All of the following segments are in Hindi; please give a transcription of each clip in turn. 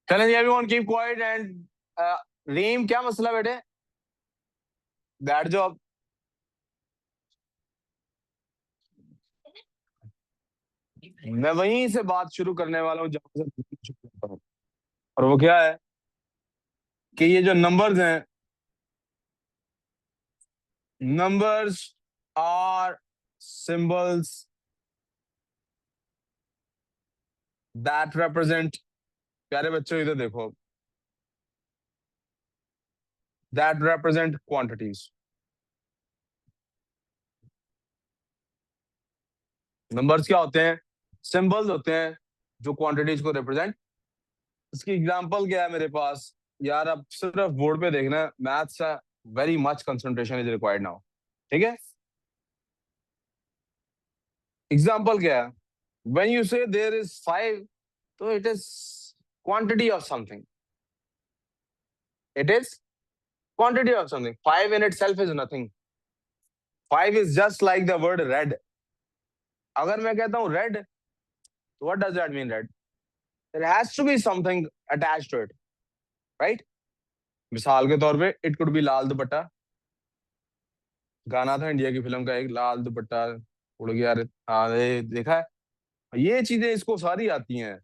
चलें जी, everyone keep quiet and रीम क्या मसला बेटे? बैठ जाओ अब। मैं वहीं से बात शुरू करने वाला हूँ जहां से शुरू करता हूँ। और वो क्या है कि ये जो नंबर्स हैं, numbers are symbols that represent, प्यारे बच्चों इधर देखो, that represent quantities. नंबर्स क्या होते हैं? सिंबल्स होते हैं जो क्वांटिटीज को रिप्रेजेंट। इसकी एग्जांपल क्या है मेरे पास? यार अब सिर्फ बोर्ड पे देखना, मैथ्स का very much concentration is required now. ठीक है, एग्जांपल क्या है? When you say there is 5, तो it is quantity of something. It is quantity of something. 5 in itself is nothing. 5 is just like the word red. अगर मैं कहता हूं रेड, तो what does that mean red? There has to be something attached to it, right? मिसाल के तौर पे इट कुड बी लाल दुपट्टा। गाना था इंडिया की फिल्म का, एक लाल दुपट्टा उड़ गया रे। हाँ, ये देखा है। ये चीजें इसको सारी आती हैं,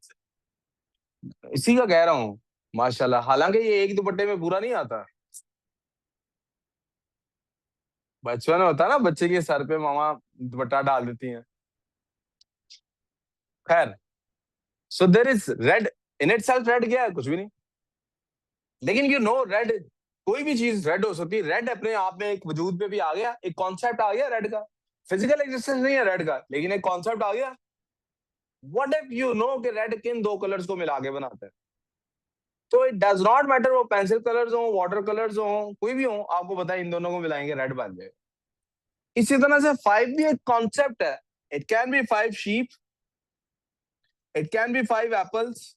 इसी का कह रहा हूँ। माशाल्लाह, हालांकि ये एक दुपट्टे में पूरा नहीं आता। बचपन में होता है ना, बच्चे के सर पे मामा दुपट्टा डाल देती हैं। खैर, so there is red in itself. Red क्या है? कुछ भी नहीं। लेकिन यू नो रेड, कोई भी चीज रेड हो सकती है। रेड अपने आप में एक वजूद पे भी आ गया, एक कॉन्सेप्ट आ गया रेड का। फिजिकल एग्जिस्टेंस नहीं है रेड का, लेकिन एक कॉन्सेप्ट आ गया। व्हाट इफ यू नो कि रेड किन दो कलर्स को मिला के बनाते हैं? तो इट डज नॉट मैटर वो पेंसिल कलर्स हो, वाटर कलर्स हो, कोई भी हो, आपको पता है इन दोनों को मिलाएंगे रेड बन जाएगा। इसी तरह से 5 भी एक कॉन्सेप्ट है। It can be 5 sheep, it can be 5 apples,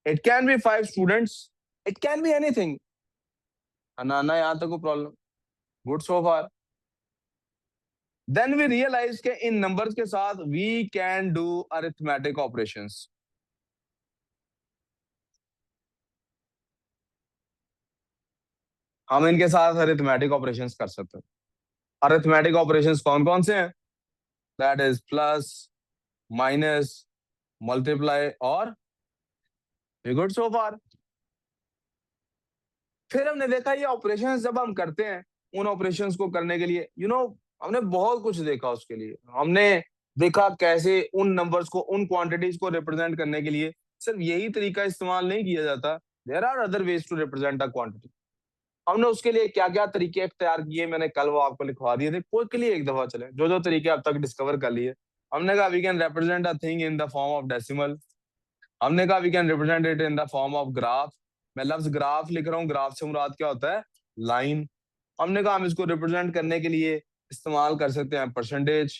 it can be 5 students, it can be anything. अनाना, यहां तक कोई problem? Good so far. Then we realise के इन नंबर्स के साथ we can do arithmetic operations. हम इनके साथ अरिथमेटिक ऑपरेशंस कर सकते हैं। अरिथमेटिक ऑपरेशंस कौन कौन से हैं? That is plus, minus, multiply और वी गुड सो फार। फिर हमने देखा ये ऑपरेशंस जब हम करते हैं, उन ऑपरेशंस को करने के लिए हमने बहुत कुछ देखा। उसके लिए हमने देखा कैसे उन नंबर्स को, उन क्वांटिटीज को रिप्रेजेंट करने के लिए सिर्फ यही तरीका इस्तेमाल नहीं किया जाता। There are other ways to represent a quantity. हमने उसके लिए क्या क्या तरीके इख्तियार किए, मैंने कल वो आपको लिखवा दिए थे। कोई के लिए एक दफा चले, जो जो तरीके अब तक डिस्कवर कर लिए। हमने कहा we can represent a thing in the form of decimal. हमने कहा we can represent it in the form of graph. मैं लफ्ज ग्राफ लिख रहा हूँ, ग्राफ से मुराद क्या होता है? लाइन। हमने कहा हम इसको रिप्रेजेंट करने के लिए इस्तेमाल कर सकते हैं परसेंटेज।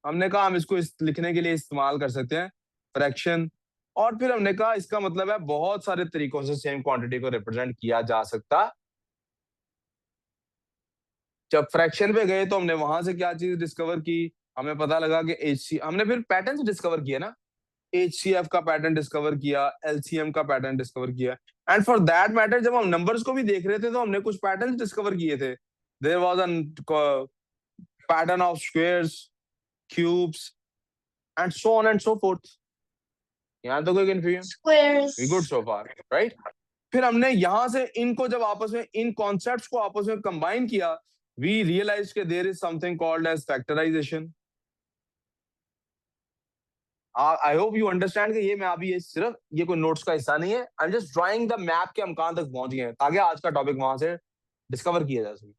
हमने कहा हम इसको लिखने के लिए इस्तेमाल कर सकते हैं फ्रैक्शन। और फिर हमने कहा इसका मतलब है बहुत सारे तरीकों से सेम क्वांटिटी को रिप्रेजेंट किया जा सकता। जब फ्रैक्शन पे गए तो हमने वहां से क्या चीज डिस्कवर की? हमें पता लगा कि हमने फिर पैटर्न डिस्कवर किया ना। एचसीएफ का पैटर्न डिस्कवर किया, एलसीएम का पैटर्न डिस्कवर किया। एंड फॉर दैट मैटर जब हम नंबर्स को भी देख रहे थे तो हमने कुछ पैटर्न डिस्कवर किए थे। There was a pattern of squares, cubes and so on and so forth. यहाँ तो कोई confusion? We good so far, right? फिर हमने यहां से इनको जब आपस में, इन कॉन्सेप्ट्स को आपस में कंबाइन किया, वी रियलाइज के there is something called as factorisation. I hope you understand कि ये मैं अभी, ये सिर्फ ये कोई नोट्स का हिस्सा नहीं है। आई am just drawing the map के हम कहां तक पहुंच गए हैं, ताकि आज का टॉपिक वहां से डिस्कवर किया जा सके।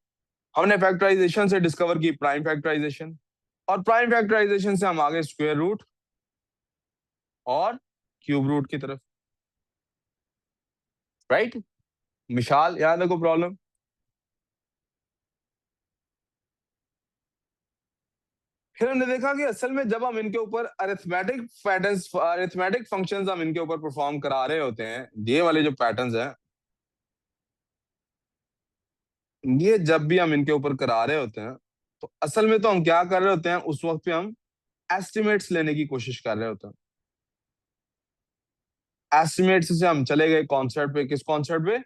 हमने फैक्टराइजेशन से डिस्कवर की प्राइम फैक्टराइजेशन, और प्राइम फैक्टराइजेशन से हम आगे स्क्वायर रूट और क्यूब रूट की तरफ, राइट? मिसाल याद है कोई प्रॉब्लम? फिर हमने देखा कि असल में जब हम इनके ऊपर अरिथमेटिक पैटर्न्स, अरिथमेटिक फंक्शंस हम इनके ऊपर परफॉर्म करा रहे होते हैं, ये वाले जो पैटर्न्स हैं, ये जब भी हम इनके ऊपर करा रहे होते हैं, तो असल में तो हम क्या कर रहे होते हैं? उस वक्त पे हम एस्टिमेट्स लेने की कोशिश कर रहे होते हैं। एस्टिमेट से हम चले गए कॉन्सेप्ट पे। किस कॉन्सेप्ट पे?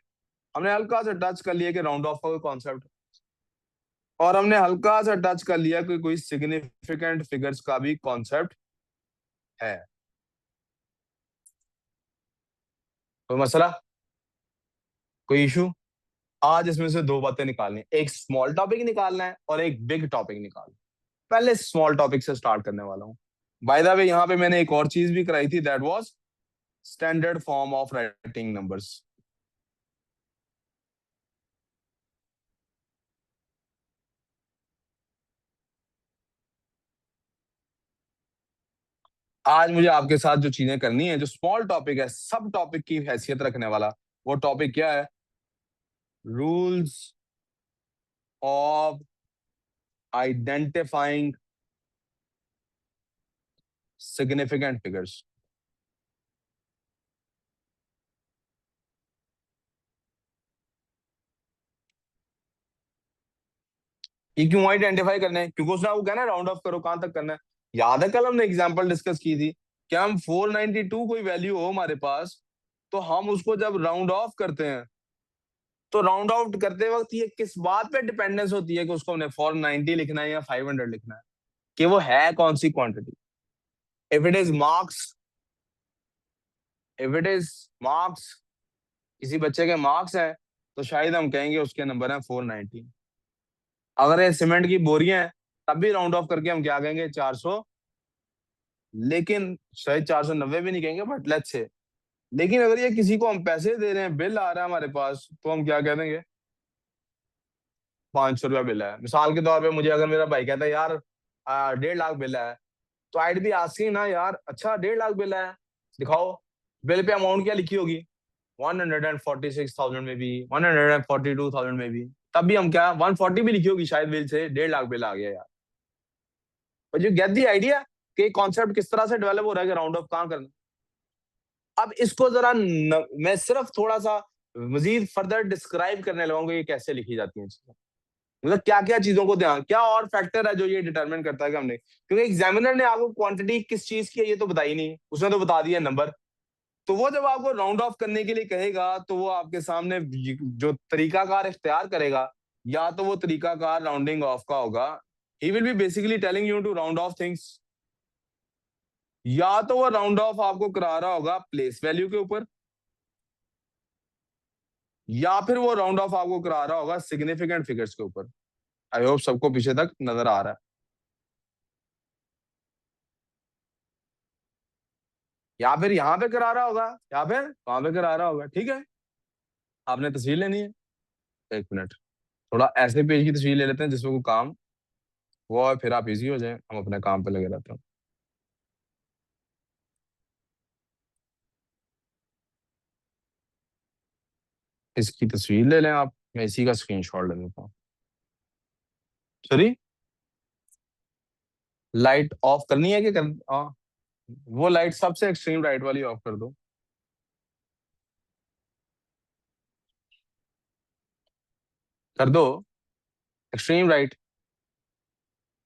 हमने हल्का सा टच कर लिया कि राउंड ऑफ का कोई कॉन्सेप्ट, और हमने हल्का सा टच कर लिया कि कोई सिग्निफिकेंट फिगर्स का भी कॉन्सेप्ट है। कोई मसला, कोई इशू? आज इसमें से दो बातें निकालनी है, एक स्मॉल टॉपिक निकालना है और एक बिग टॉपिक निकालना है। पहले स्मॉल टॉपिक से स्टार्ट करने वाला हूँ। बाय द वे यहाँ पे मैंने एक और चीज भी कराई थी, that was standard form of writing numbers. आज मुझे आपके साथ जो चीजें करनी है, जो स्मॉल टॉपिक है, सब टॉपिक की हैसियत रखने वाला, वो टॉपिक क्या है? Rules of identifying significant figures. ये क्यों आइडेंटिफाई करने हैं? क्योंकि उसने आपको कहना है राउंड ऑफ करो, कहां तक करना है। याद है कल हमने एग्जांपल डिस्कस की थी कि हम 492 कोई वैल्यू हो हमारे पास, तो हम उसको जब राउंड ऑफ करते हैं, तो राउंड आउट करते वक्त ये किस बात पे डिपेंडेंस होती है कि उसको हमने 490 लिखना है या 500 लिखना है, कि वो है कौन सी quantity. If it is marks, if it is marks, किसी बच्चे के मार्क्स हैं, तो शायद हम कहेंगे उसके नंबर हैं 490। अगर ये सीमेंट की बोरियां हैं, तब भी राउंड ऑफ करके हम क्या कहेंगे? 400। लेकिन शायद 490 भी नहीं कहेंगे, बट लेट्स से। लेकिन अगर ये किसी को हम पैसे दे रहे हैं, बिल आ रहा है हमारे पास, तो हम क्या कह देंगे? 500 रुपया बिल है। मिसाल के तौर पे मुझे अगर मेरा भाई कहता है यार 1.5 लाख बिल है, तो आईड भी आस्किंग ना यार, अच्छा 1.5 लाख बिल है, दिखाओ। बिल पे अमाउंट क्या लिखी होगी? 146,000 में भी, 142,000 में भी। तब भी हम क्या, 140 भी लिखी होगी शायद बिल से, 1.5 लाख बिल आ गया यार। But you get the idea कि कॉन्सेप्ट किस तरह से डेवलप हो रहा है कि राउंड ऑफ कहाँ करना। अब इसको जरा मैं सिर्फ थोड़ा सा मजीद फर्दर डिस्क्राइब करने लगाऊंगा ये कैसे लिखी जाती हैं चीजें। मतलब क्या क्या चीजों को ध्यान, क्या और फैक्टर है जो ये डिटरमिन करता है कि हमने, क्योंकि एग्जामिनर ने आपको क्वांटिटी किस चीज की है ये तो बताई नहीं, उसने तो बता दिया नंबर। तो वो जब आपको राउंड ऑफ करने के लिए कहेगा, तो वो आपके सामने जो तरीकाकार इख्तियार करेगा, या तो वो तरीकाकार राउंडिंग ऑफ का होगा। He will be basically telling you to round off things, या तो वो राउंड ऑफ आपको करा रहा होगा प्लेस वैल्यू के ऊपर, या फिर वो राउंड ऑफ आपको करा रहा होगा सिग्निफिकेंट फिगर्स के ऊपर। आई होप सबको पीछे तक नजर आ रहा है। या फिर यहाँ पे करा रहा होगा, या फिर वहां पे करा रहा होगा। ठीक है, आपने तस्वीर लेनी है? एक मिनट, थोड़ा ऐसे पेज की तस्वीर ले लेते हैं जिसमें कोई काम वो, और फिर आप इजी हो जाए, हम अपने काम पे लगे रहते हैं। इसकी तस्वीर ले लें आप, मैं इसी का स्क्रीनशॉट ले लेता हूँ। सॉरी, लाइट ऑफ करनी है कि वो लाइट सबसे एक्सट्रीम राइट वाली ऑफ कर दो। कर दो, एक्सट्रीम राइट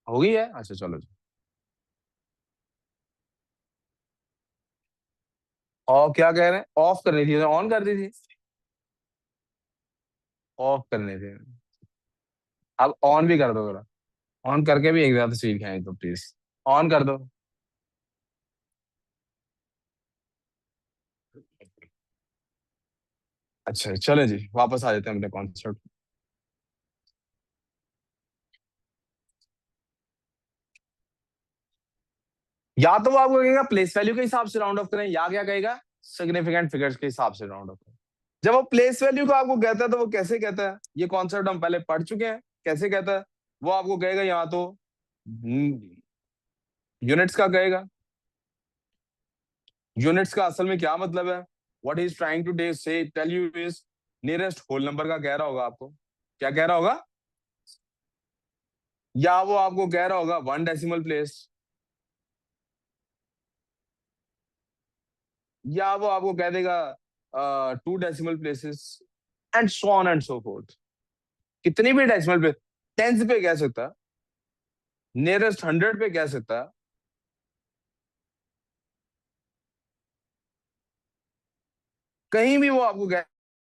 हो गई है। अच्छा चलो जी, और क्या कह रहे हैं? ऑफ करनी थी, ऑन कर दी थी। ऑफ करनी थी, अब ऑन भी कर दो जरा। ऑन करके भी एक ज्यादा तस्वीर खींच दो प्लीज। ऑन कर दो। अच्छा चले जी, वापस आ जाते हैं अपने कॉन्सेप्ट। या तो वो आपको कहेगा प्लेस वैल्यू के हिसाब से राउंड ऑफ करें, या क्या कहेगा? सिग्निफिकेंट फिगर्स के हिसाब से राउंड ऑफ करें। जब वो प्लेस वैल्यू को आपको कहता है, तो वो कैसे कहता है? ये कॉन्सेप्ट हम पहले पढ़ चुके हैं। कैसे कहता है? वो आपको कहेगा या तो यूनिट्स का कहेगा। यूनिट्स का असल में क्या मतलब है? What is trying to say tell you is nearest whole number का कह रहा होगा आपको। क्या कह रहा होगा? या वो आपको कह रहा होगा 1 डेसिमल प्लेस, या वो आपको कह देगा 2 decimal places, and so on and so fourth. कितनी भी डेसिमल पे, टेंथ पे कह सकता है, नियरेस्ट 100 पे कह सकता है। कहीं भी वो आपको कह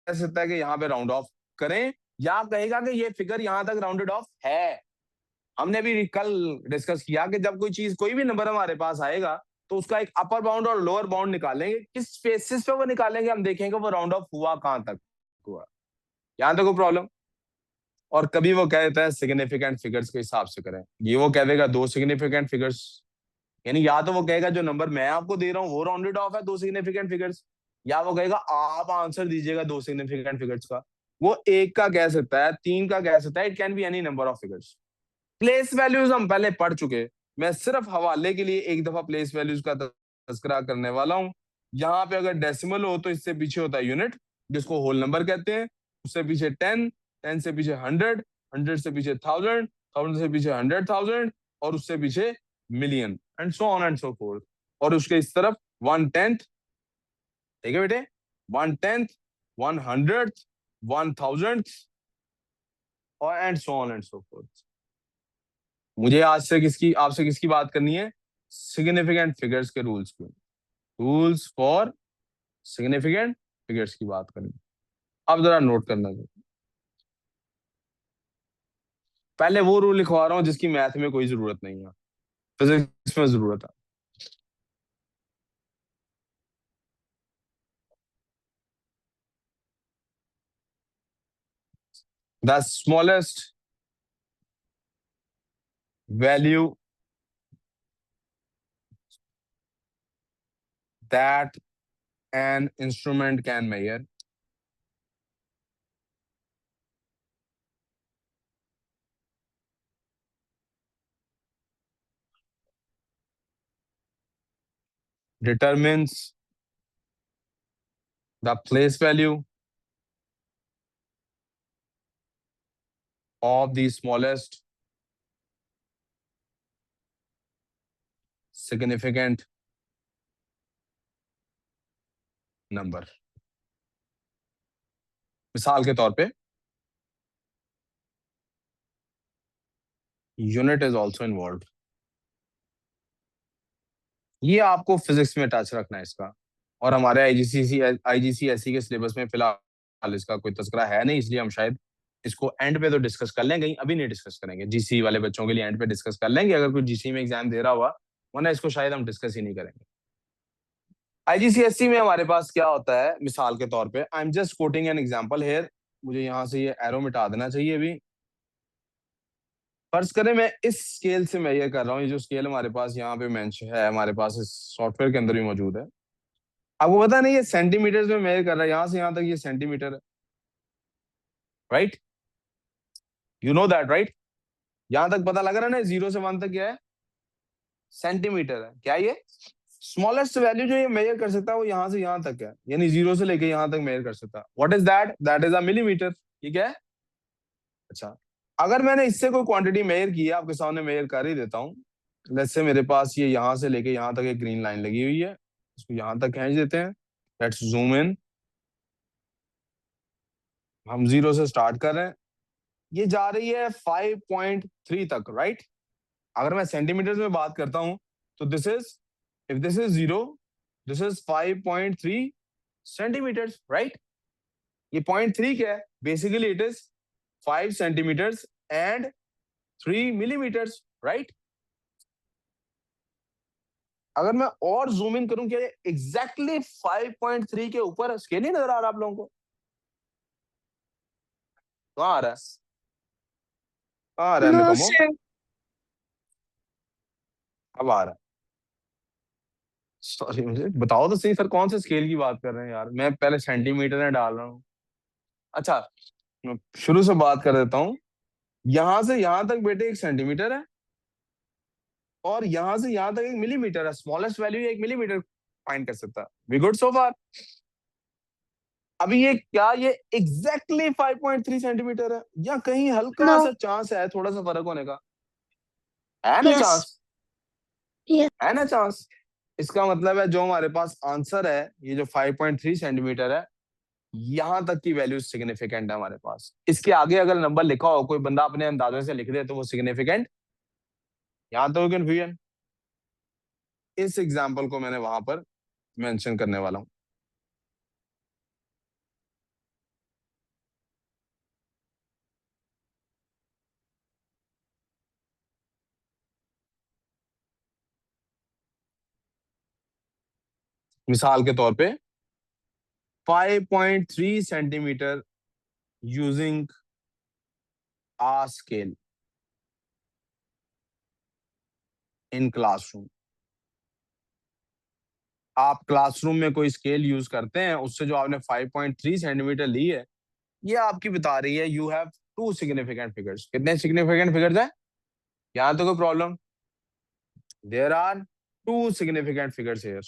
सकता है कि यहाँ पे राउंड ऑफ करें, या कहेगा कि ये फिगर यहां तक राउंडेड ऑफ है। हमने भी कल डिस्कस किया कि जब कोई चीज, कोई भी नंबर हमारे पास आएगा, तो उसका एक अपर बाउंड और लोअर बाउंड निकालेंगे। किस बेसिस पे वो निकालेंगे, हम देखेंगे वो राउंड ऑफ हुआ कहां तक हुआ। यहां तक कोई प्रॉब्लम। और कभी वो कह देता है सिग्निफिकेंट फिगर्स के हिसाब से करें, ये वो कह देगा दो सिग्निफिकेंट फिगर्स, यानी या तो वो कहेगा जो नंबर मैं आपको दे रहा हूँ वो राउंडेड ऑफ है दो सिग्निफिकेंट फिगर्स, या वो कहेगा आप आंसर दीजिएगा दो सिग्निफिकेंट फिगर्स का। वो एक का कह सकता है, तीन का कह सकता है, it can be any number of figures. Place values हम पहले पढ़ चुके, मैं सिर्फ हवाले के लिए एक दफा प्लेस वैल्यूज का तस्करा करने वाला हूं। यहाँ पे अगर डेसिमल हो तो इससे पीछे होता है यूनिट, जिसको होल नंबर कहते हैं। उससे पीछे 10, 10 से पीछे 100, 100 से पीछे 1000, 1000 से पीछे 100,000, और उससे पीछे million, and so on and so fourth. और उसके इस तरफ 1/10, ठीक है बेटे, 1/10, 100th, 1000th, और and so on and so fourth. मुझे आज से किसकी, आपसे किसकी बात करनी है? सिग्निफिकेंट फिगर्स के रूल्स की, रूल्स फॉर सिग्निफिकेंट फिगर्स की बात करनी। अब जरा नोट करना है, पहले वो रूल लिखवा रहा हूं जिसकी मैथ में कोई जरूरत नहीं है, फिजिक्स में जरूरत है। The smallest value that an instrument can measure determines the place value of the smallest significant number। मिसाल के तौर पे यूनिट इज ऑल्सो इन्वॉल्व। ये आपको फिजिक्स में टच रखना है इसका, और हमारे आईजीसीएसई के सिलेबस में फिलहाल इसका कोई तस्करा है नहीं, इसलिए हम शायद इसको एंड पे तो डिस्कस कर लेंगे, अभी नहीं डिस्कस करेंगे। जीसी वाले बच्चों के लिए एंड पे डिस्कस कर लेंगे अगर कोई जीसी में एग्जाम दे रहा हुआ, वरना इसको शायद हम डिस्कस ही नहीं करेंगे। आईजीसीएसई में हमारे पास क्या होता है, मिसाल के तौर पे, I am just quoting an example here. मुझे यहाँ से ये एरो मिटा देना चाहिए अभी। फर्ज करें मैं इस स्केल से मेजर कर रहा हूँ, ये जो स्केल हमारे पास यहाँ पे मेंशन है, हमारे पास इस सॉफ्टवेयर के अंदर भी मौजूद है। आपको पता नहीं ये सेंटीमीटर में मेजर कर रहा है, यहां से यहां तक ये सेंटीमीटर है, right? You know that, right? यहां तक पता लग रहा है ना, 0 से 1 तक क्या है, सेंटीमीटर है। क्या ये स्मॉलेस्ट वैल्यू जो ये मेजर कर सकता है वो यहां से यहां तक है, यानी 0 से लेके यहां तक मेजर कर सकता है। What is that? That is a millimetre. ठीक है। अच्छा, अगर मैंने इससे कोई क्वांटिटी मेजर की है, आपके सामने मेजर कर ही देता हूँ। लेट्स से मेरे पास ये यहां से लेके यहां तक एक ग्रीन लाइन लगी हुई है, इसको यहां तक खींच देते हैं। Let's zoom in. हम 0 से स्टार्ट कर रहे हैं, ये जा रही है 5.3 तक, राइट? अगर मैं सेंटीमीटर में बात करता हूं तो this is, if this is 0, this is 5.3 centimetres, right? ये 0.3 क्या है? Basically it is 5 centimetres and 3 millimetres, right? अगर मैं और जूम इन करूं, क्या ये एग्जैक्टली 5.3 के ऊपर स्केल नहीं नजर आ रहा आप लोगों को? कहाँ आ रहा है, कहाँ आ रहा है, नो निकमो? सर। अब आ रहा है। सॉरी, मुझे बताओ तो सही सर, कौन से स्केल की बात कर रहे हैं यार, मैं पहले सेंटीमीटर में डाल रहा हूँ। अच्छा, मैं शुरू से बात कर देता हूँ। यहां से यहां तक बेटे 1 सेंटीमीटर है, और यहां से यहां तक 1 मिलीमीटर है। स्मॉलेस्ट वैल्यू 1 मिलीमीटर फाइंड कर सकता है। वी गुड सो फार? अभी ये क्या, ये एग्जैक्टली 5.3 सेंटीमीटर है, या कहीं नो। हल्का सा चांस है थोड़ा सा फर्क होने का? है ना यस। चांस? यस। है ना चांस? इसका मतलब है जो हमारे पास आंसर है, ये जो 5.3 सेंटीमीटर है, यहां तक की वैल्यू सिग्निफिकेंट है हमारे पास। इसके आगे अगर नंबर लिखा हो, कोई बंदा अपने अंदाजे से लिख दे, तो वो सिग्निफिकेंट। यहां तो कंफ्यूजन। इस एग्जाम्पल को मैंने वहां पर मेंशन करने वाला हूं। मिसाल के तौर पे 5.3 centimetre using a scale in classroom. आप क्लासरूम में कोई स्केल यूज करते हैं, उससे जो आपने 5.3 सेंटीमीटर ली है, ये आपकी बता रही है you have two significant figures. कितने सिग्निफिकेंट फिगर्स हैं? यहां तो कोई problem? There are two significant figures here.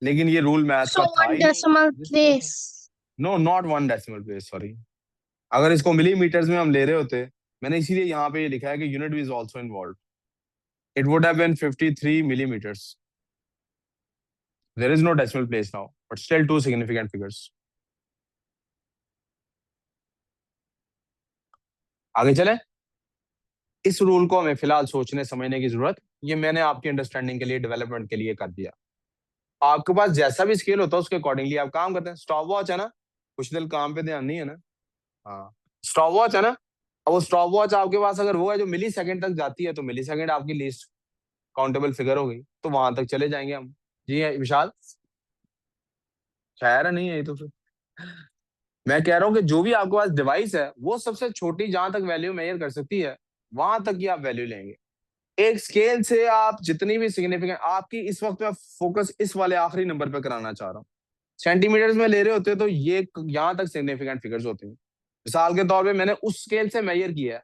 लेकिन ये रूल मैथ्स So का था one ही नहीं decimal जिस तरह से। place. No, not 1 decimal place, sorry. अगर इसको मिलीमीटर्स में हम ले रहे होते, मैंने इसीलिए यहाँ पे ये लिखा है कि unit is also involve, it would have been 53 millimeters. There is no decimal place now, but still two significant figures. आगे चले। इस रूल को हमें फिलहाल सोचने समझने की जरूरत, ये मैंने आपकी अंडरस्टैंडिंग के लिए, डेवलपमेंट के लिए कर दिया। आपके पास जैसा भी स्केल होता है उसके अकॉर्डिंगली आप काम करते हैं। स्टॉप वॉच है ना, कुछ दिल काम पे ध्यान नहीं है ना। हाँ, स्टॉप वॉच है ना। अब वो स्टॉप वॉच आपके पास अगर वो है जो मिली सेकंड तक जाती है, तो मिली सेकंड आपकी लीस्ट काउंटेबल फिगर हो गई, तो वहां तक चले जाएंगे हम। जी है विशाल? खैर नहीं है ये तो फिर। मैं कह रहा हूँ कि जो भी आपके पास डिवाइस है, वो सबसे छोटी जहां तक वैल्यू मेजर कर सकती है, वहां तक ही आप वैल्यू लेंगे। एक स्केल से आप जितनी भी सिग्निफिकेंट, आपकी इस वक्त मैं फोकस इस वाले आखिरी नंबर पे कराना चाह रहा हूँ। सेंटीमीटर्स में ले रहे होते तो ये यहां तक सिग्निफिकेंट फिगर्स होती हैं। मिसाल के तौर पे मैंने उस स्केल से मेजर किया है,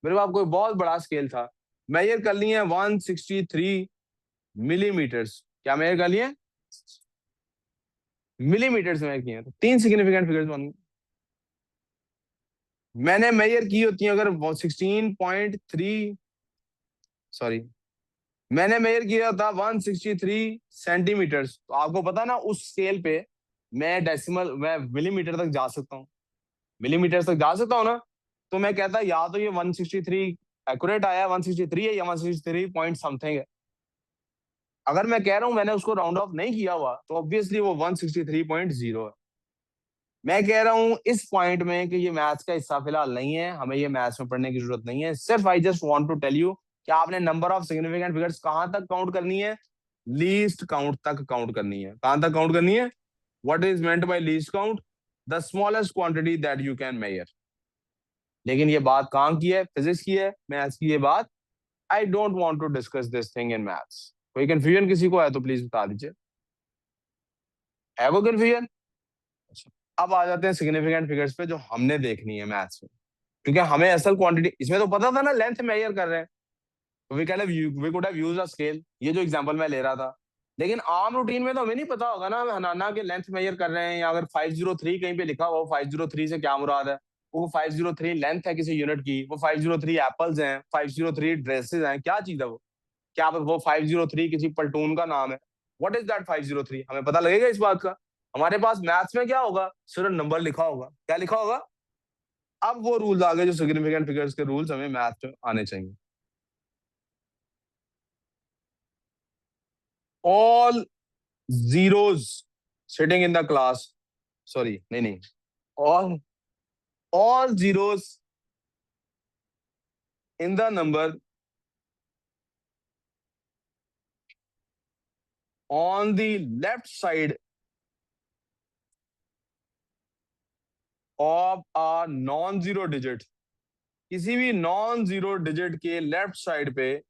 मेरे पास कोई बहुत बड़ा स्केल था, मेजर कर लिए 163 मिलीमीटर्स। क्या मेजर कर लिए? मिलीमीटर्स मेजर किए हैं, तो तीन सिग्निफिकेंट फिगर्स बन गए। मैंने मेजर की होती है अगर 16.3, सॉरी, मैंने मेजर किया था 163 सेंटीमीटर्स, तो आपको पता ना उस स्केल पे मैं मिलीमीटर तक जा सकता हूँ, मिलीमीटर तक जा सकता हूँ ना। तो मैं कहता या तो ये 163 एक्यूरेट आया, 163 है, या 163 पॉइंट समथिंग है। अगर मैं कह रहा हूँ मैंने उसको राउंड ऑफ नहीं किया हुआ, तो ऑब्वियसली वो 163.0 है। मैं कह रहा हूँ इस पॉइंट में कि ये मैथ्स का हिस्सा फिलहाल नहीं है, हमें ये मैथ्स में पढ़ने की जरूरत नहीं है। सिर्फ I just want to tell you कि आपने नंबर ऑफ सिग्निफिकेंट फिगर्स कहां तक काउंट करनी है? लीस्ट काउंट तक काउंट करनी है। कहां तक काउंट करनी है? What is meant by least count? The smallest quantity that you can measure. लेकिन ये बात कहाँ की है? फिजिक्स की है, मैथ्स की ये बात। I don't want to discuss this thing in maths. कोई कंफ्यूजन किसी को है तो प्लीज बता दीजिए। है कोई कंफ्यूजन? अब आ जाते हैं सिग्निफिकेंट फिगर्स पे जो हमने देखनी है मैथ्स में, क्योंकि हमें असल क्वांटिटी इसमें तो पता था ना, लेंथ मेजर कर रहे हैं, तो we could have used a scale, ये जो एग्जांपल मैं ले रहा था। लेकिन आम रूटीन में तो हमें नहीं पता होगा ना, हम हनाना के लेंथ मेजर कर रहे हैं, या अगर 503 कहीं पे लिखा हो, 503 से क्या मुराद है? वो 503 लेंथ है किसी यूनिट की, वो 503 एप्पल्स हैं, 503 ड्रेसेस हैं, क्या चीज है वो? क्या वो 503 किसी पल्टून का नाम है? What is that 503? हमें पता लगेगा इस बात का। हमारे पास मैथ्स में क्या होगा? सिर्फ नंबर लिखा होगा। क्या लिखा होगा? अब वो रूल्स आ गए जो सिग्निफिकेंट फिगर्स के रूल्स हमें मैथ में आने चाहिए। All zeros sitting in the class, sorry नहीं नहीं, all all zeros in the number on the left side of a non zero digit, किसी भी नॉन जीरो डिजिट के लेफ्ट साइड पे,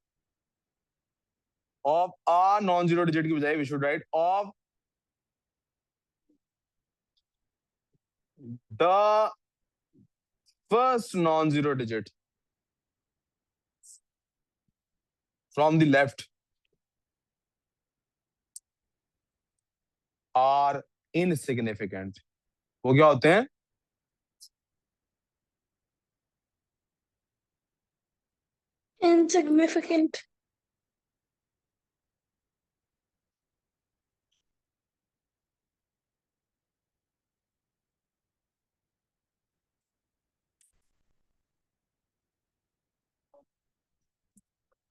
of a non zero digit की बजाय we should write off the first non zero digit from the left are insignificant. वो क्या होते हैं? Insignificant.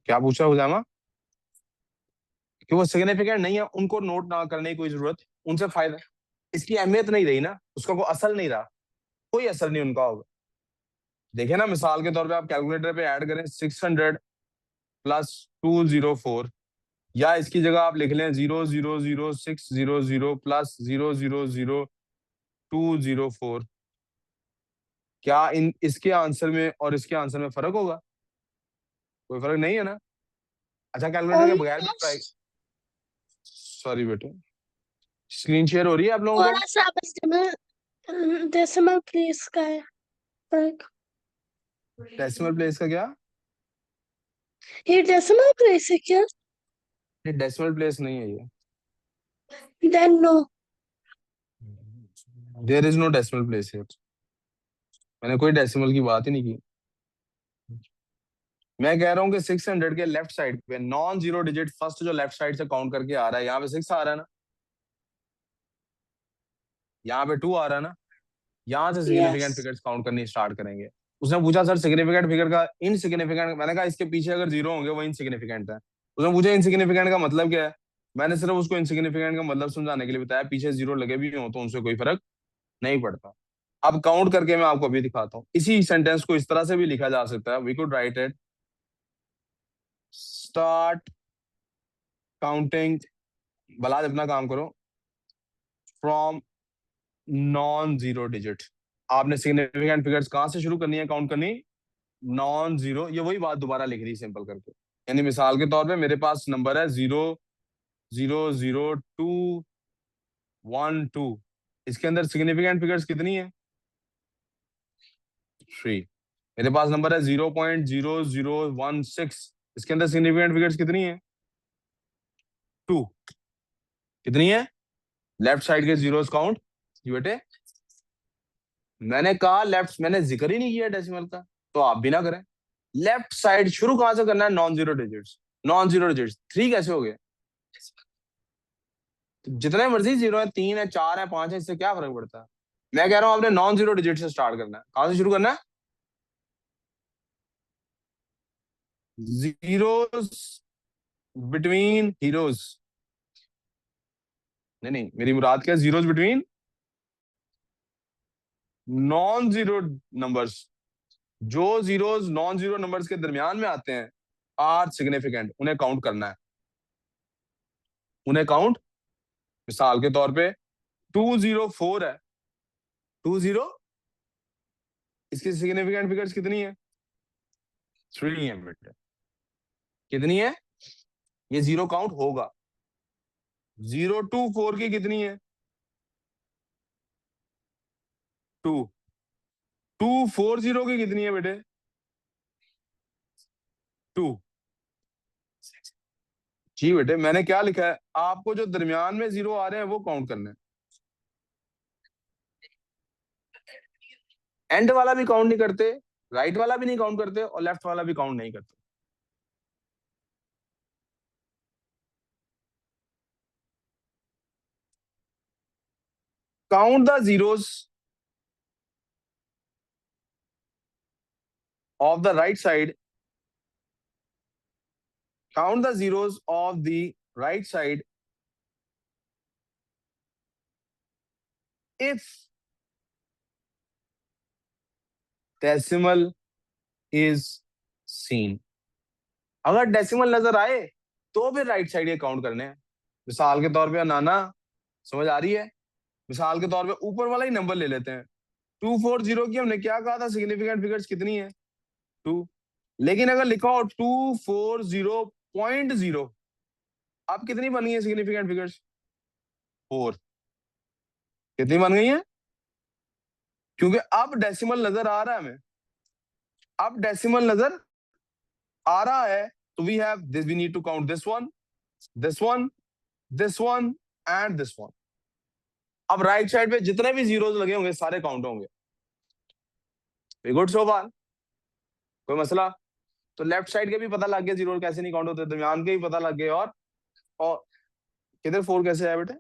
क्या पूछा हुजामा? कि वो सिग्निफिकेंट नहीं है, उनको नोट ना करने की कोई जरूरत, उनसे फायदा, इसकी अहमियत नहीं रही ना, उसका कोई असर नहीं रहा, कोई असर नहीं उनका होगा। देखिए ना, मिसाल के तौर पे आप कैलकुलेटर पे ऐड करें 600 +204, या इसकी जगह आप लिख लें 0000600 प्लस 0000204। क्या इन इसके आंसर में और इसके आंसर में फर्क होगा? कोई फर्क नहीं है ना? अच्छा, कैलकुलेटर के बगैर भी ट्राई। ऑलमोस्ट सॉरी बेटे, स्क्रीन शेयर हो रही है आप लोगों को? थोड़ा सा बस डेसिमल प्लेस का है फर्क। डेसिमल प्लेस का क्या? ये डेसिमल प्लेस है क्या? ये डेसिमल प्लेस नहीं है ये। Then no. There is no decimal place here. मैंने कोई डेसिमल की बात ही नहीं की। मैं कह रहा हूँ कि 600 के लेफ्ट साइड पे नॉन जीरो डिजिट फर्स्ट जो लेफ्ट साइड से काउंट करके आ रहा है, यहाँ पे 6 आ रहा है ना, यहाँ पे 2 आ रहा है ना, यहाँ से सिग्निफिकेंट यस फिगर्स काउंट करनी स्टार्ट करेंगे। उसने पूछा सर सिग्निफिकेंट फिगर का इनसिग्निफिकेंट, मैंने कहा इसके पीछे अगर जीरो होंगे वो इनसिग्निफिकेंट है। उसने पूछा इनसिग्निफिकेंट का मतलब क्या है, मैंने सिर्फ उसको इनसिग्निफिकेंट का मतलब समझाने के लिए बताया, पीछे जीरो लगे भी हो तो उनसे कोई फर्क नहीं पड़ता। अब काउंट करके मैं आपको अभी दिखाता हूँ। इसी सेंटेंस को इस तरह से भी लिखा जा सकता है, we could write it start counting, भला अपना काम करो, फ्रॉम नॉन जीरो डिजिट। आपने सिग्निफिकेंट फिगर्स कहां से शुरू करनी है काउंट करनी? Non zero. ये वही बात दोबारा लिख रही सिंपल करके, यानी मिसाल के तौर पे मेरे पास नंबर है 0000212। इसके अंदर सिग्निफिकेंट फिगर्स कितनी है? 3। मेरे पास नंबर है 0.0016। इसके अंदर सिग्निफिकेंट फिगर्स कितनी है? 2। कितनी है? लेफ्ट साइड के जीरोस काउंट बेटे। मैंने कहा लेफ्ट, मैंने जिक्र ही नहीं किया डेसिमल का, तो आप भी ना करें। लेफ्ट साइड शुरू कहां से करना है? Non zero digits. Non zero digits 3 कैसे हो गए? तो जितने मर्जी जीरो है, 3 है, 4 है, 5 है, इससे क्या फर्क पड़ता है? मैं कह रहा हूं आपने नॉन जीरो डिजिट से स्टार्ट करना है। कहां से शुरू करना है? Zeros between heroes. नहीं नहीं, मेरी मुराद क्या? Zeros between non zero numbers. जो जीरोस नॉन जीरो नंबर्स के दरमियान में आते हैं आर सिग्निफिकेंट, उन्हें काउंट करना है। उन्हें काउंट, मिसाल के तौर पे 204 है, 20, इसकी सिग्निफिकेंट फिगर्स कितनी है? 3 है बेटे। कितनी है? ये जीरो काउंट होगा। 024 की कितनी है? 2। 240 की कितनी है बेटे? 2। जी बेटे, मैंने क्या लिखा है? आपको जो दरमियान में जीरो आ रहे हैं वो काउंट करना है। एंड वाला भी काउंट नहीं करते, राइट वाला भी नहीं काउंट करते, और लेफ्ट वाला भी काउंट नहीं करते। Count the zeros of the right side, count the zeros of the right side if decimal is seen. अगर डेसिमल नजर आए तो फिर राइट साइड के काउंट करने हैं। मिसाल के तौर पे नाना, समझ आ रही है? मिसाल के तौर पे ऊपर वाला ही नंबर ले लेते हैं। 240 की हमने क्या कहा था सिग्निफिकेंट फिगर्स कितनी है? 2। लेकिन अगर लिखा हो 240.0, अब कितनी बन गई है सिग्निफिकेंट फिगर्स? 4। कितनी बन गई है? क्योंकि अब डेसिमल नजर आ रहा है हमें, अब डेसिमल नजर आ रहा है, तो we have this, we need to count this one, this one, this one and this one. अब राइट साइड पे जितने भी जीरोस लगे होंगे सारे काउंट होंगे। We good so far? कोई मसला? तो लेफ्ट साइड के भी पता लग गया जीरो कैसे नहीं काउंट होते, दरमियान के भी पता लग गए। और किधर 4 कैसे आया बेटे?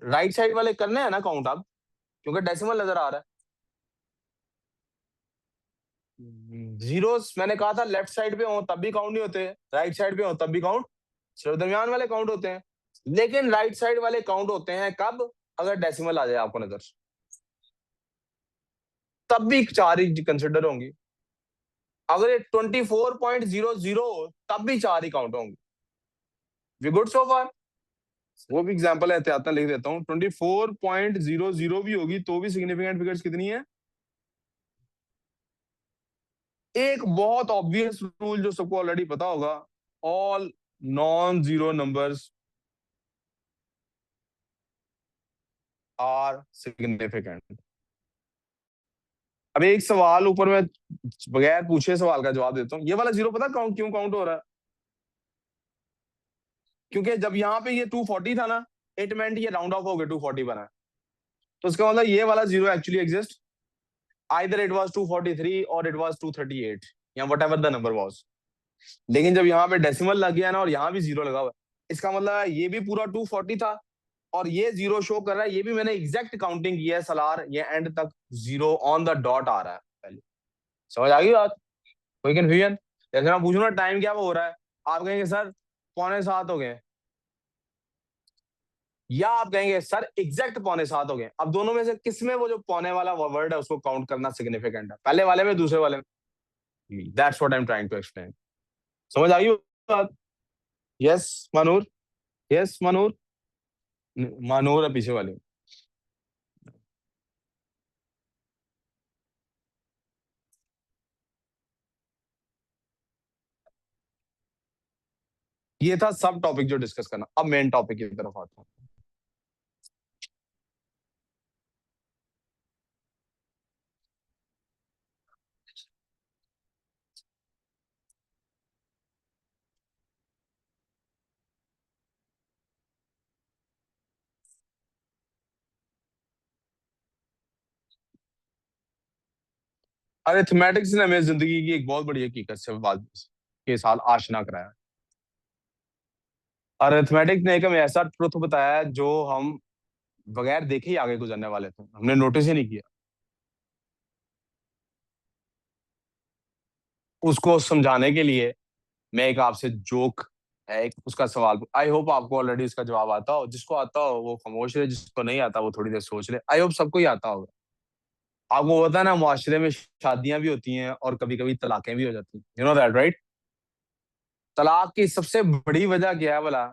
राइट साइड वाले करने हैं ना काउंट अब, क्योंकि डेसिमल नजर आ रहा है। जीरोस मैंने कहा था लेफ्ट साइड पे हो तब भी काउंट नहीं होते, राइट साइड पे हो तब भी काउंट, सिर्फ दरमियान वाले काउंट होते हैं। लेकिन राइट साइड वाले काउंट होते हैं कब? अगर डेसिमल आ जाए आपको नजर, तब भी 4 ही कंसिडर होंगी। अगर ये 24.00 तब भी 4 ही काउंट होंगे। वी गुड सो फार? वो भी एग्जांपल एहतियातन लिख देता हूँ। 24.00 भी होगी तो भी सिग्निफिकेंट फिगर्स कितनी है? एक बहुत ऑब्वियस रूल जो सबको ऑलरेडी पता होगा, all non zero numbers are significant. अब एक सवाल ऊपर मैं बगैर पूछे सवाल का जवाब देता हूँ। ये वाला जीरो पता काउंट क्यों काउंट हो रहा है? क्योंकि जब यहाँ पे ये 240 था ना, इट मेंट ये राउंड ऑफ हो गया 240 बना। तो इसका मतलब ये वाला zero actually exist, either it was 243 और इट वाज 238 या व्हाटएवर द नंबर वाज। लेकिन जब यहाँ पे डेसिमल लग गया ना और यहाँ भी जीरो लगा हुआ है, इसका मतलब ये भी पूरा 240 था और ये जीरो शो कर रहा है। ये भी मैंने एग्जैक्ट काउंटिंग की है सलार, ये एंड तक जीरो ऑन द डॉट आ रहा है पहले। समझ आ गई बात? कोई कंफ्यूजन? जैसे मैं पूछूं ना टाइम क्या वो हो रहा है, आप कहेंगे सर 6:45 हो गए, या आप कहेंगे सर एग्जैक्ट 6:45 हो गए। अब दोनों में से किस में वो जो पौने वाला वर्ड है उसको काउंट करना सिग्निफिकेंट है, पहले वाले में दूसरे वाले में? That's what I am trying to explain. समझ आ गई बात? यस मानूर? यस मानूर? मानूर है पीछे वाले। ये था सब टॉपिक जो डिस्कस करना। अब मेन टॉपिक की तरफ आता हूँ। अरिथमेटिक्स ने हमें जिंदगी की एक बहुत बड़ी हकीकत से बात के साथ आशना कराया। अरिथमेटिक ने एक हमें ऐसा ट्रुथ बताया जो हम बगैर देखे ही आगे गुजरने वाले थे, हमने नोटिस ही नहीं किया। उसको समझाने के लिए मैं एक आपसे जोक है, एक उसका सवाल, आई होप आपको ऑलरेडी इसका जवाब आता हो। जिसको आता हो वो खामोश रहे, जिसको नहीं आता वो थोड़ी देर सोच ले। आई होप सबको ही आता होगा। आपको पता है ना, मुआशरे में शादियां भी होती हैं और कभी कभी तलाकें भी हो जाती हैं। You know that right? तलाक की सबसे बड़ी वजह क्या है भला?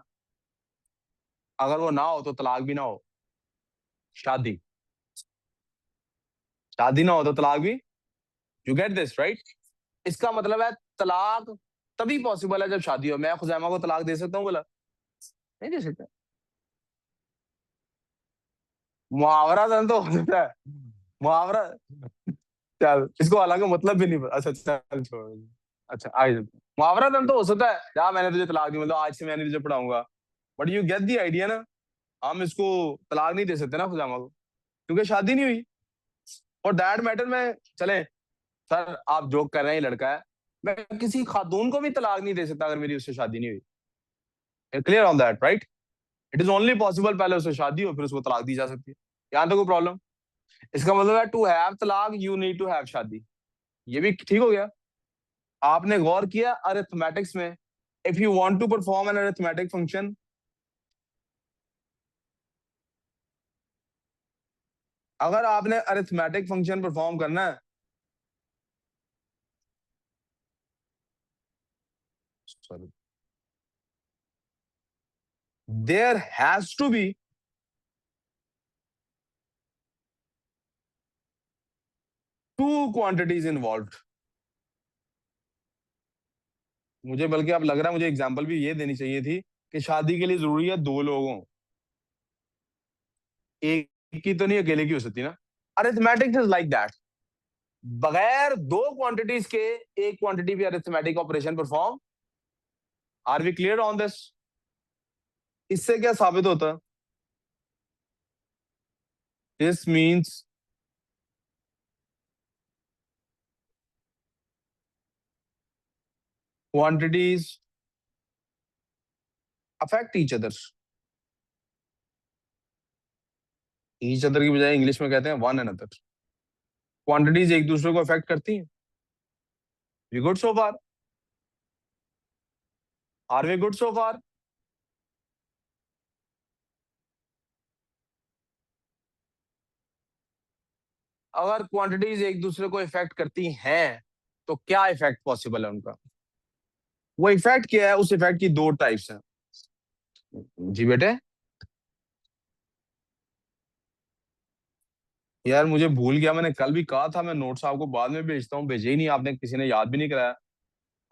अगर वो ना हो तो तलाक भी ना हो, शादी। शादी ना हो तो तलाक भी। You get this right? इसका मतलब है तलाक तभी पॉसिबल है जब शादी हो। मैं खुजैमा को तलाक दे सकता हूँ बोला? नहीं दे सकता। मुहावरा दन तो हो सकता है। मुहावरा। चल इसको हालांकि मतलब भी नहीं पता। अच्छा चल छोड़। अच्छा आगे चलते हैं। मुहावरा दन तो हो सकता है, या मैंने तुझे तलाक दी मतलब आज से मैं नहीं तुझे पढ़ाऊंगा। But you get the idea ना? हम इसको तलाक नहीं दे सकते ना खुजामा को, क्योंकि शादी नहीं हुई। और दैट मैटर में चले, सर आप जोक कर रहे हैं ये लड़का है, मैं किसी खातून को भी तलाक नहीं दे सकता अगर मेरी उससे शादी नहीं हुई। Clear on that right? It is only possible पहले उससे शादी हो फिर उसको तलाक दी जा सकती है। यहाँ तो कोई प्रॉब्लम? इसका मतलब है टू हैव तलाक यू नीड टू हैव शादी। ये भी ठीक हो गया। आपने गौर किया अरिथमेटिक्स में, if you want to perform an arithmetic function, अगर आपने अरिथमेटिक फंक्शन परफॉर्म करना है, sorry, there has to be two quantities involve. मुझे बल्कि अब लग रहा है मुझे एग्जांपल भी ये देनी चाहिए थी कि शादी के लिए जरूरी है दो लोगों, एक की तो नहीं अकेले की हो सकती ना। Arithmetics is like that. बगैर दो क्वांटिटीज के एक क्वांटिटी भी arithmetic operation perform. Are we clear on this? इससे क्या साबित होता? This means quantities affect each other की बजाय इंग्लिश में कहते हैं वन अनदर। क्वांटिटीज एक दूसरे को अफेक्ट करती हैं। We good so far? Are we good so far? अगर क्वांटिटीज एक दूसरे को इफेक्ट करती हैं तो क्या इफेक्ट पॉसिबल है उनका? वो इफेक्ट क्या है? उस इफेक्ट की दो टाइप्स हैं। जी बेटे। यार मुझे भूल गया, मैंने कल भी कहा था मैं नोट्स आपको बाद में भेजता हूँ, भेजे ही नहीं आपने, किसी ने याद भी नहीं कराया।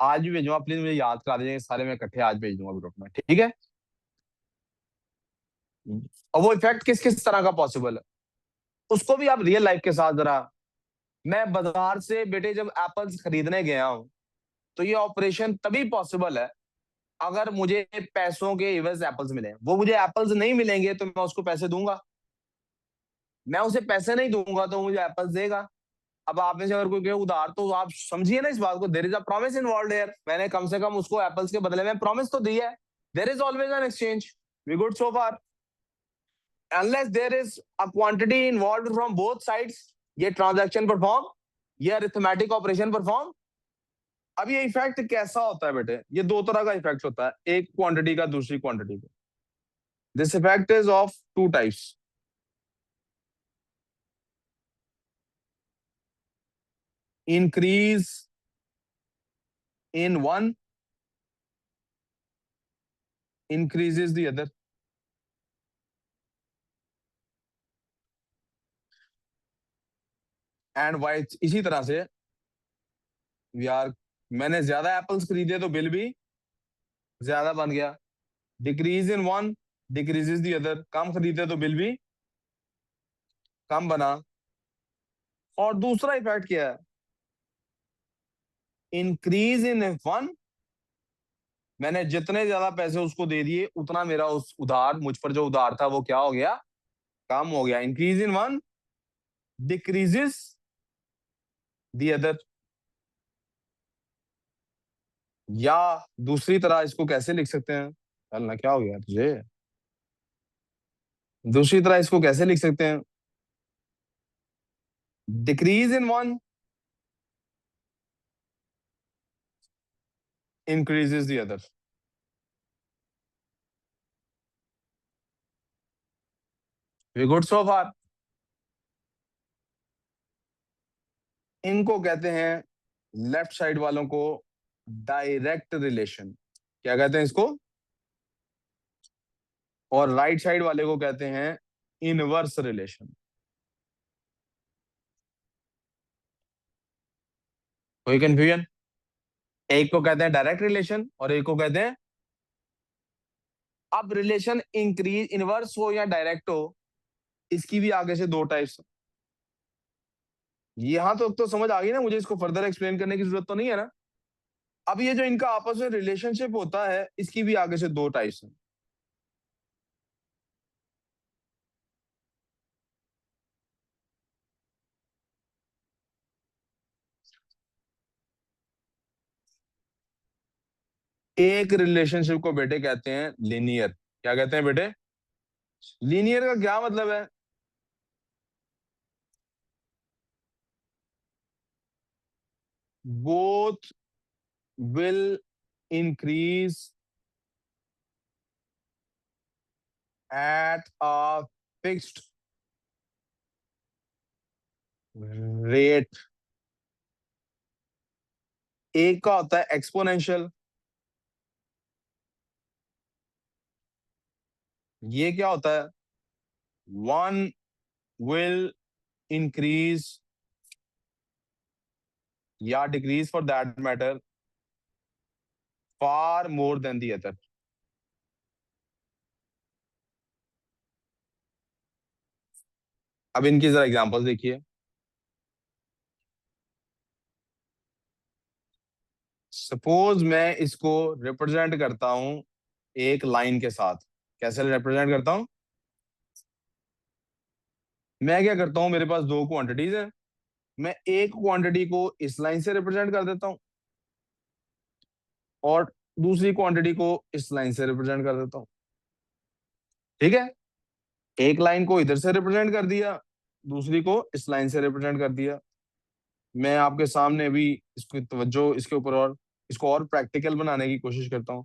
आज भी भेजूंगा, प्लीज मुझे याद करा दीजिए, सारे मैं इकट्ठे आज भेज दूंगा ग्रुप में, ठीक है? और वो इफेक्ट किस किस तरह का पॉसिबल है उसको भी आप रियल लाइफ के साथ जरा। मैं बाजार से बेटे जब एप्पल्स खरीदने गया हूं, तो ये ऑपरेशन तभी पॉसिबल है अगर मुझे पैसों के इवज एप्पल्स मिले। वो मुझे एप्पल्स नहीं मिलेंगे तो मैं उसको पैसे दूंगा, मैं उसे पैसे नहीं दूंगा तो मुझे एप्पल्स देगा। अब आप में से अगर कोई कहे उधार, तो आप समझिए ना इस बात को, there is a promise involved here, मैंने कम से कम उसको एप्पल्स के बदले में प्रॉमिस तो दी है। There is always an exchange, we good so far. Unless there is a quantity involved from both sides, ये ट्रांजैक्शन परफॉर्म, ये अरिथमेटिक ऑपरेशन परफॉर्म। अब ये इफेक्ट कैसा होता है बेटे? ये दो तरह का इफेक्ट होता है, एक क्वांटिटी का दूसरी क्वांटिटी का। This effect is of two types. Increase in one increases the other। And why इसी तरह से यार, मैंने ज्यादा एप्पल्स खरीदे तो बिल भी ज्यादा बन गया। Decrease in one decreases the other, कम खरीदे तो बिल भी कम बना। और दूसरा इफेक्ट क्या है? इंक्रीज इन वन, मैंने जितने ज्यादा पैसे उसको दे दिए उतना मेरा उस उधार, मुझ पर जो उधार था वो क्या हो गया? कम हो गया। Increase in one decreases the other. या दूसरी तरह इसको कैसे लिख सकते हैं? चल ना, क्या हो गया तुझे? दूसरी तरह इसको कैसे लिख सकते हैं? Decrease in one increases the other। We good so far? इनको कहते हैं, लेफ्ट साइड वालों को, डायरेक्ट रिलेशन। क्या कहते हैं इसको? और राइट साइड वाले को कहते हैं इनवर्स रिलेशन। कोई कंफ्यूजन? एक को कहते हैं डायरेक्ट रिलेशन और एक को कहते हैं, अब रिलेशन इंक्रीज इनवर्स हो या डायरेक्ट हो, इसकी भी आगे से दो टाइप्स। यहां तो समझ आ गई ना मुझे, इसको फर्दर एक्सप्लेन करने की जरूरत तो नहीं है ना? अब ये जो इनका आपस में रिलेशनशिप होता है, इसकी भी आगे से दो टाइप्स हैं। एक रिलेशनशिप को बेटे कहते हैं लिनियर। क्या कहते हैं बेटे? लीनियर का क्या मतलब है? Both will increase at a fixed rate. एक का होता है एक्सपोनेंशियल, ये क्या होता है? वन विल इंक्रीज या decrease for that matter far more than the other. अब इनकी जरा एग्जांपल देखिए। सपोज मैं इसको रिप्रेजेंट करता हूं एक लाइन के साथ। कैसे रिप्रेजेंट करता हूं? मैं क्या करता हूं, मेरे पास दो क्वांटिटीज है, मैं एक क्वांटिटी को इस लाइन से रिप्रेजेंट कर देता हूं और दूसरी क्वांटिटी को इस लाइन से रिप्रेजेंट कर देता हूं। ठीक है? एक लाइन को इधर से रिप्रेजेंट कर दिया, दूसरी को इस लाइन से रिप्रेजेंट कर दिया। मैं आपके सामने भी इसको तवज्जो इसके ऊपर और इसको और प्रैक्टिकल बनाने की कोशिश करता हूँ।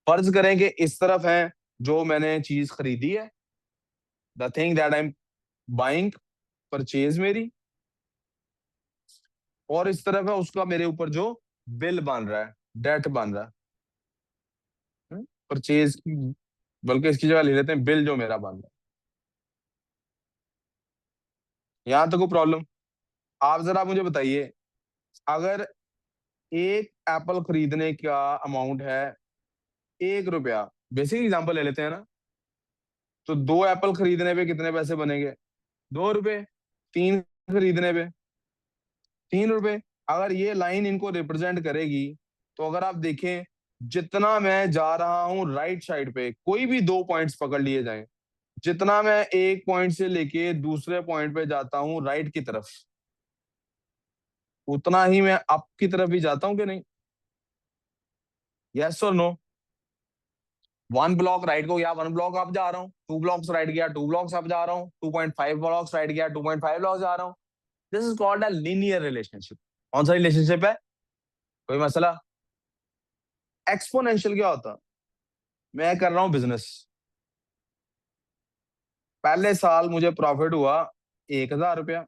फर्ज करें कि इस तरफ है जो मैंने चीज खरीदी है, the thing that I am buying, purchase मेरी। और इस तरफ है उसका मेरे ऊपर जो बिल बन रहा है, डेट बन रहा है, परचेज की, बल्कि इसकी जगह ले लेते हैं बिल जो मेरा बन रहा है। यहां तक कोई प्रॉब्लम? आप जरा मुझे बताइए, अगर एक एप्पल खरीदने का अमाउंट है 1 रुपया, बेसिक एग्जांपल ले लेते हैं ना, तो 2 एप्पल खरीदने पे कितने पैसे बनेंगे? 2 रुपए। 3 खरीदने पे 3 रुपए। अगर ये लाइन इनको रिप्रेजेंट करेगी, तो अगर आप देखें, जितना मैं जा रहा हूं राइट साइड पे, कोई भी 2 पॉइंट्स पकड़ लिए जाएं, जितना मैं एक पॉइंट से लेके दूसरे पॉइंट पे जाता हूं राइट की तरफ, उतना ही मैं अप की तरफ भी जाता हूं कि नहीं? यस और नो? 1 ब्लॉक राइट को गया, 1 ब्लॉक अप जा रहा हूँ, 2 ब्लॉक्स राइट गया, 2 ब्लॉक्स अप जा रहा हूँ, 2.5 ब्लॉक्स राइट गया, 2.5 ब्लॉक्स जा रहा हूँ। This is called a linear relationship. कौन सा रिलेशनशिप है? कोई मसला? एक्सपोनेंशियल क्या होता? मैं कर रहा हूं बिजनेस, पहले साल मुझे प्रॉफिट हुआ 1,000 रुपया,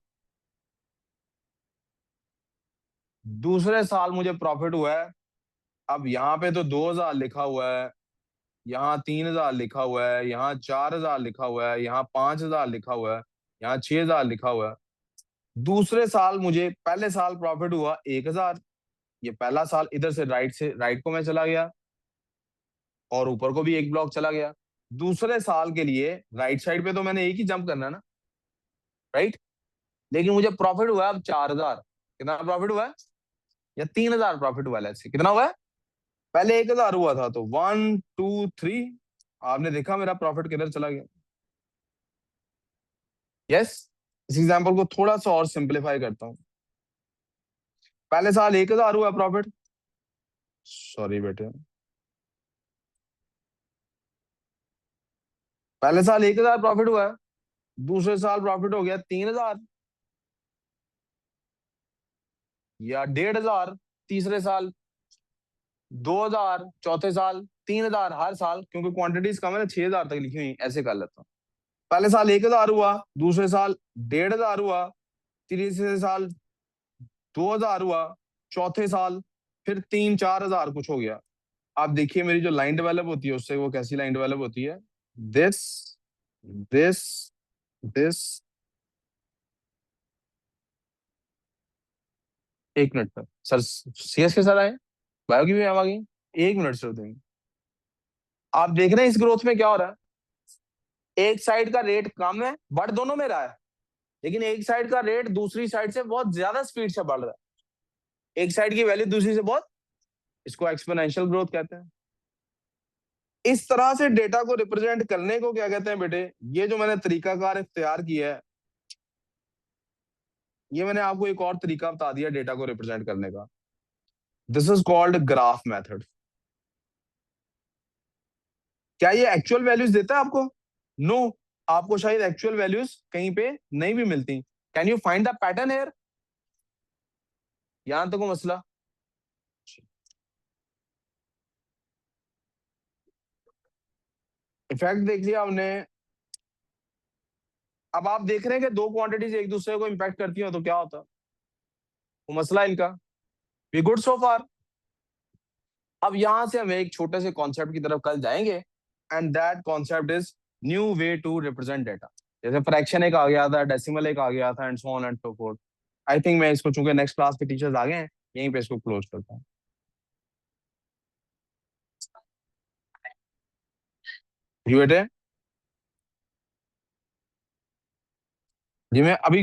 दूसरे साल मुझे प्रॉफिट हुआ है, अब यहाँ पे तो 2,000 लिखा हुआ है, यहाँ 3,000 लिखा हुआ है, यहाँ 4,000 लिखा हुआ है, यहाँ 5,000 लिखा हुआ है, यहाँ 6,000 लिखा हुआ है। दूसरे साल मुझे, पहले साल प्रॉफिट हुआ 1,000, ये पहला साल, इधर से राइट को मैं चला गया और ऊपर को भी एक ब्लॉक चला गया। दूसरे साल के लिए राइट साइड पे तो मैंने एक ही जंप करना है ना, राइट? लेकिन मुझे प्रॉफिट हुआ अब 4,000। कितना प्रॉफिट हुआ है? या 3,000 प्रॉफिट हुआ है, let's say। कितना हुआ है? पहले 1,000 हुआ था, तो 1 2 3, आपने देखा मेरा प्रॉफिट किधर चला गया? यस। इस एग्जाम्पल को थोड़ा सा और सिंप्लीफाई करता हूँ। पहले साल 1,000 हुआ प्रॉफिट, सॉरी बेटे, पहले साल 1,000 प्रॉफिट हुआ है, दूसरे साल प्रॉफिट हो गया 3,000 या 1,500, तीसरे साल 2,000, चौथे साल 3,000, हर साल, क्योंकि क्वांटिटीज कम है ना, 6,000 तक लिखी हुई, ऐसे कर लेता हूँ। पहले साल 1,000 हुआ, दूसरे साल 1,500 हुआ, तीसरे साल 2,000 हुआ, चौथे साल फिर 3 4 हजार कुछ हो गया। आप देखिए मेरी जो लाइन डेवलप होती है उससे, वो कैसी लाइन डेवलप होती है? This, this, this. 1 मिनट पर सर, सीएस के साथ आए, बायो की भी मैम आ गई, 1 मिनट सर देंगे। आप देख रहे हैं इस ग्रोथ में क्या हो रहा है? एक साइड का रेट कम है, बढ़ दोनों में रहा है, लेकिन एक साइड का रेट दूसरी साइड से बहुत ज्यादा स्पीड से बढ़ रहा है। एक साइड की वैल्यू दूसरी से बहुत, इसको एक्सपोनेंशियल ग्रोथ कहते हैं। इस तरह से डेटा को रिप्रेजेंट करने को क्या कहते हैं बेटे? ये जो मैंने तरीकाकार इख्तियार किया है, ये मैंने आपको एक और तरीका बता दिया डेटा को रिप्रेजेंट करने का। This is called graph method. क्या ये एक्चुअल वैल्यूज देता है आपको? नो no, आपको शायद एक्चुअल वैल्यूज कहीं पे नहीं भी मिलती। Can you find the pattern here? यहां तक को मसला? इफेक्ट देख लिया हमने। अब आप देख रहे हैं कि दो क्वांटिटीज एक दूसरे को इंपैक्ट करती हो, तो क्या होता है वो मसला इनका? वी गुड सो फार। अब यहां से हम एक छोटे से कॉन्सेप्ट की तरफ कल जाएंगे, and that concept is new way to represent data. जैसे फ्रैक्शन एक आ गया था, डेसिमल एक आ गया था, and so on and so forth. I think मैं इसको, चूंकि नेक्स्ट क्लास के टीचर्स आ गए हैं, यहीं पे इसको क्लोज करता हूँ। जी बेटे, जी मैं अभी